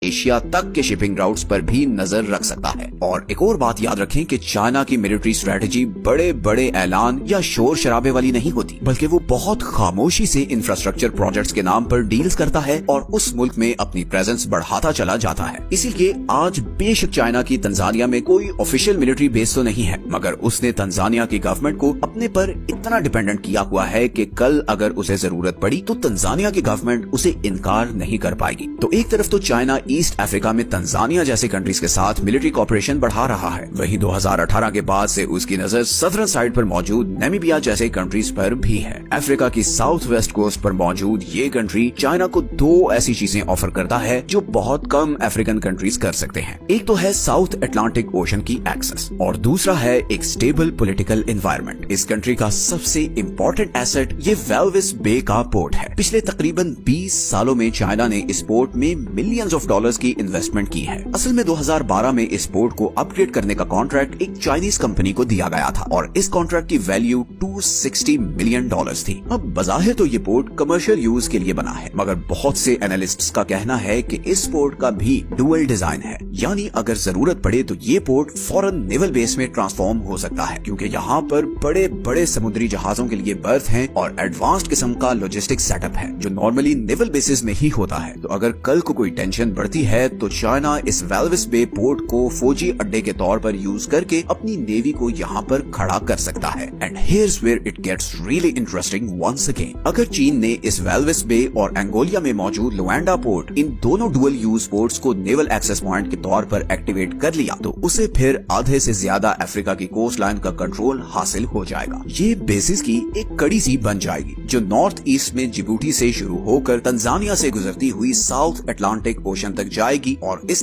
Asia तक के shipping routes पर भी नजर रख सकता है। और एक और बात याद रखें कि चाइना की मिलिट्री स्ट्रेटेजी बड़े बड़े ऐलान या शोर शराबे वाली नहीं होती, बल्कि वो बहुत खामोशी से इंफ्रास्ट्रक्चर प्रोजेक्ट्स के नाम पर डील्स करता है और उस मुल्क में अपनी प्रेजेंस बढ़ाता चला जाता है। इसीलिए आज बेशक चाइना की तंजानिया में कोई ऑफिशियल मिलिट्री बेस तो नहीं है, मगर उसने तंजानिया की गवर्नमेंट को अपने पर इतना डिपेंडेंट किया हुआ है कि कल अगर उसे जरूरत पड़ी तो तंजानिया की गवर्नमेंट उसे इनकार नहीं कर पाएगी। तो एक तरफ तो चाइना ईस्ट अफ्रीका में तंजानिया जैसे कंट्रीज के साथ मिलिट्री कॉपरेशन बढ़ा रहा है, वहीं 2018 के बाद से उसकी नजर सदर्न साइड पर मौजूद नामीबिया जैसे कंट्रीज पर भी है। अफ्रीका की साउथ वेस्ट कोस्ट पर मौजूद ये कंट्री चाइना को दो ऐसी चीजें ऑफर करता है जो बहुत कम अफ्रीकन कंट्रीज कर सकते हैं। एक तो है साउथ अटलांटिक ओशन की एक्सेस और दूसरा है एक स्टेबल पॉलिटिकल एनवायरनमेंट। इस कंट्री का सबसे इम्पोर्टेंट एसेट ये वेल्विस बे का पोर्ट है। पिछले तकरीबन 20 सालों में चाइना ने इस पोर्ट में मिलियंस ऑफ डॉलर्स की इन्वेस्टमेंट की है। असल में 2012 में इस पोर्ट को अपग्रेड करने का कॉन्ट्रैक्ट एक चाइनीज कंपनी को दिया गया था और इस कॉन्ट्रैक्ट की वैल्यू $260 मिलियन थी। अब बज़ाहिर तो ये पोर्ट कमर्शियल यूज के लिए बना है, मगर बहुत से एनालिस्ट्स का कहना है कि इस पोर्ट का भी डुअल डिजाइन है, यानी अगर जरूरत पड़े तो ये पोर्ट फॉरेन नेवल बेस में ट्रांसफॉर्म हो सकता है, क्योंकि यहाँ पर बड़े बड़े समुद्री जहाजों के लिए बर्थ हैं और एडवांस्ड किस्म का लॉजिस्टिक सेटअप है जो नॉर्मली नेवल बेसिस में ही होता है। तो अगर कल को कोई टेंशन बढ़ती है तो चाइना इस वेल्विस बे पोर्ट को फौजी अड्डे के तौर पर यूज करके अपनी नेवी को यहाँ पर खड़ा कर सकता है। And here's where it gets really interesting once again. अगर चीन ने इस वेल्विस बे और एंगोलिया में मौजूद लुआंडा पोर्ट, इन दोनों डुअल यूज पोर्ट्स को नेवल एक्सेस पॉइंट के तौर पर एक्टिवेट कर लिया तो उसे फिर आधे से ज्यादा अफ्रीका की कोस्ट लाइन का कंट्रोल हासिल हो जाएगा। ये बेसिस की एक कड़ी सी बन जाएगी जो नॉर्थ ईस्ट में जिबूटी से शुरू होकर तंजानिया से गुजरती हुई साउथ अटलांटिक ओशन तक जाएगी और इस